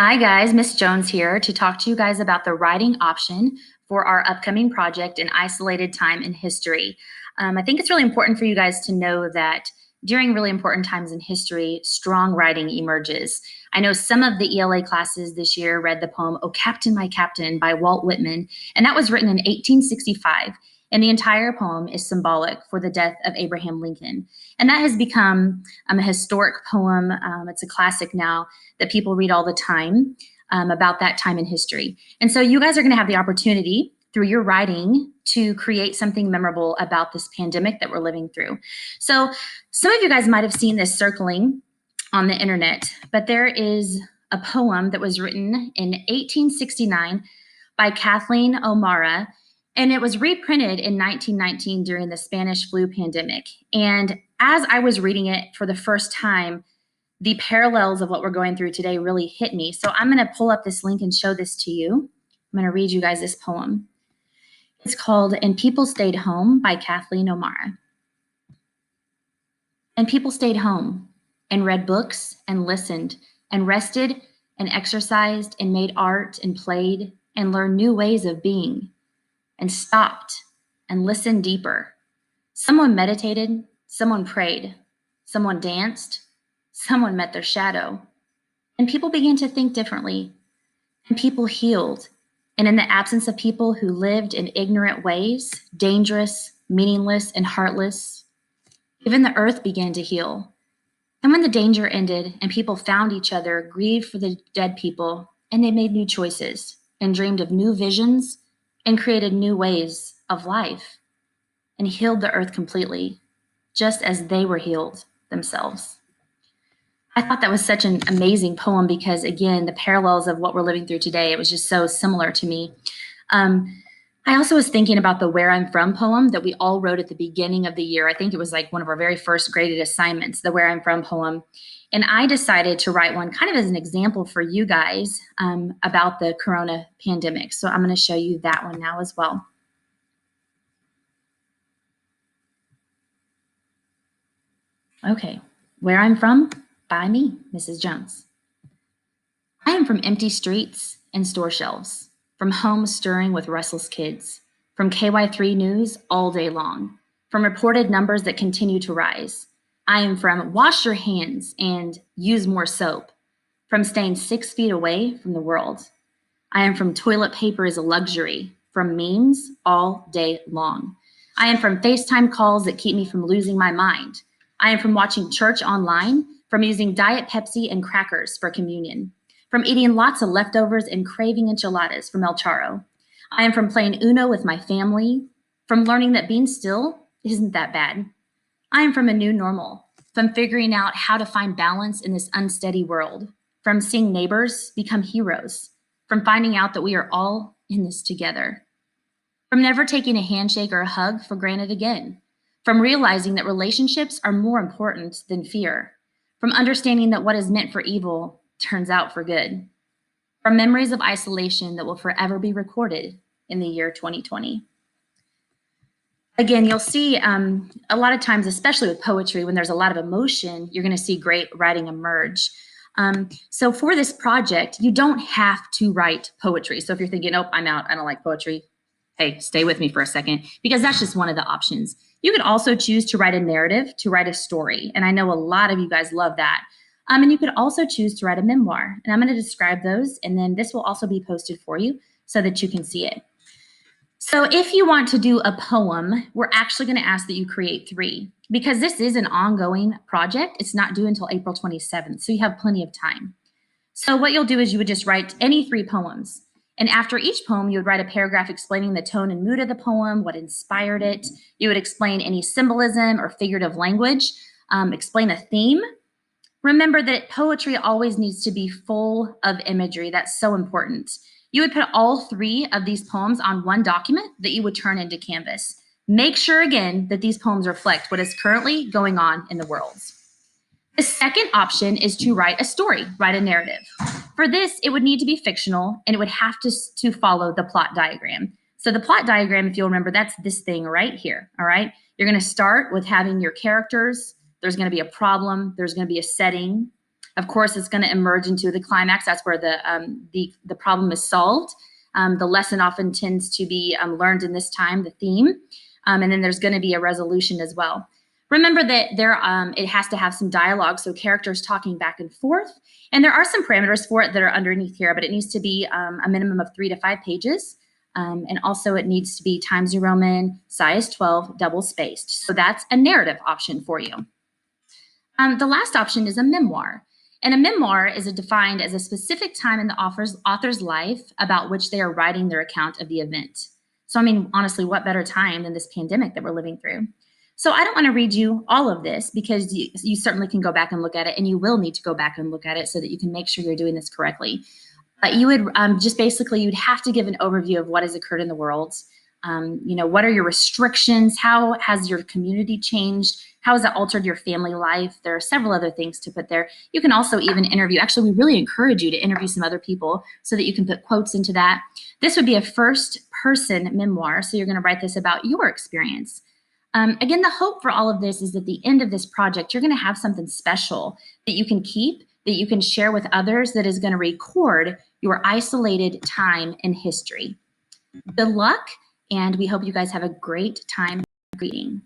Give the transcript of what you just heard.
Hi guys, Miss Jones here to talk to you guys about the writing option for our upcoming project, An Isolated Time in History. I think it's really important for you guys to know that during really important times in history, strong writing emerges. I know some of the ELA classes this year read the poem, "Oh Captain, My Captain" by Walt Whitman, and that was written in 1865. And the entire poem is symbolic for the death of Abraham Lincoln. And that has become a historic poem. It's a classic now that people read all the time about that time in history. And so you guys are going to have the opportunity through your writing to create something memorable about this pandemic that we're living through. So some of you guys might have seen this circling on the internet, but there is a poem that was written in 1869 by Kathleen O'Mara, and it was reprinted in 1919 during the Spanish flu pandemic. And as I was reading it for the first time, the parallels of what we're going through today really hit me. So I'm going to pull up this link and show this to you. I'm going to read you guys this poem. It's called "And People Stayed Home" by Kathleen O'Mara. And people stayed home and read books and listened and rested and exercised and made art and played and learned new ways of being and stopped and listened deeper. Someone meditated, someone prayed, someone danced, someone met their shadow. And people began to think differently, and people healed. And in the absence of people who lived in ignorant ways, dangerous, meaningless, and heartless, even the earth began to heal. And when the danger ended and people found each other, grieved for the dead people, and they made new choices and dreamed of new visions and created new ways of life and healed the earth completely, just as they were healed themselves. I thought that was such an amazing poem because, again, the parallels of what we're living through today, it was just so similar to me. I also was thinking about the "Where I'm From" poem that we all wrote at the beginning of the year. I think it was like one of our very first graded assignments, the "Where I'm From" poem. And I decided to write one kind of as an example for you guys about the corona pandemic. So I'm going to show you that one now as well. Okay, "Where I'm From" by me, Mrs. Jones. I am from empty streets and store shelves, from homes stirring with restless kids, from KY3 news all day long, from reported numbers that continue to rise. I am from "wash your hands" and "use more soap," from staying 6 feet away from the world. I am from "toilet paper is a luxury," from memes all day long. I am from FaceTime calls that keep me from losing my mind. I am from watching church online, from using Diet Pepsi and crackers for communion, from eating lots of leftovers and craving enchiladas from El Charo. I am from playing Uno with my family, from learning that being still isn't that bad. I am from a new normal, from figuring out how to find balance in this unsteady world, from seeing neighbors become heroes, from finding out that we are all in this together, from never taking a handshake or a hug for granted again, from realizing that relationships are more important than fear, from understanding that what is meant for evil turns out for good, from memories of isolation that will forever be recorded in the year 2020. Again, you'll see a lot of times, especially with poetry, when there's a lot of emotion, you're going to see great writing emerge. So for this project, you don't have to write poetry. So if you're thinking, "Nope, I'm out, I don't like poetry," hey, stay with me for a second, because that's just one of the options. You could also choose to write a narrative, to write a story. And I know a lot of you guys love that. And you could also choose to write a memoir. And I'm going to describe those. And then this will also be posted for you so that you can see it. So if you want to do a poem, we're actually going to ask that you create 3 because this is an ongoing project. It's not due until April 27th, so you have plenty of time. So what you'll do is you would just write any 3 poems. And after each poem, you would write a paragraph explaining the tone and mood of the poem, what inspired it. You would explain any symbolism or figurative language, explain a theme. Remember that poetry always needs to be full of imagery. That's so important. You would put all 3 of these poems on one document that you would turn into Canvas. Make sure, again, that these poems reflect what is currently going on in the world. The second option is to write a story, write a narrative. For this, it would need to be fictional, and it would have to follow the plot diagram. So the plot diagram, if you'll remember, that's this thing right here, all right? You're going to start with having your characters. There's going to be a problem. There's going to be a setting, Of course, it's going to emerge into the climax. That's where the problem is solved. The lesson often tends to be learned in this time, the theme, and then there's going to be a resolution as well. Remember that it has to have some dialogue, so characters talking back and forth, and there are some parameters for it that are underneath here, but it needs to be a minimum of 3 to 5 pages, and also it needs to be Times New Roman, size 12, double spaced. So that's a narrative option for you. The last option is a memoir. And a memoir is defined as a specific time in the author's life about which they are writing their account of the event. So, I mean, honestly, what better time than this pandemic that we're living through? So I don't want to read you all of this because you certainly can go back and look at it, and you will need to go back and look at it so that you can make sure you're doing this correctly. But you would you'd have to give an overview of what has occurred in the world. What are your restrictions? How has your community changed? How has it altered your family life? There are several other things to put there. You can also even interview. Actually, we really encourage you to interview some other people so that you can put quotes into that. This would be a first-person memoir, so you're going to write this about your experience. Again, the hope for all of this is at the end of this project, you're going to have something special that you can keep, that you can share with others, that is going to record your isolated time in history. Good luck, and we hope you guys have a great time reading.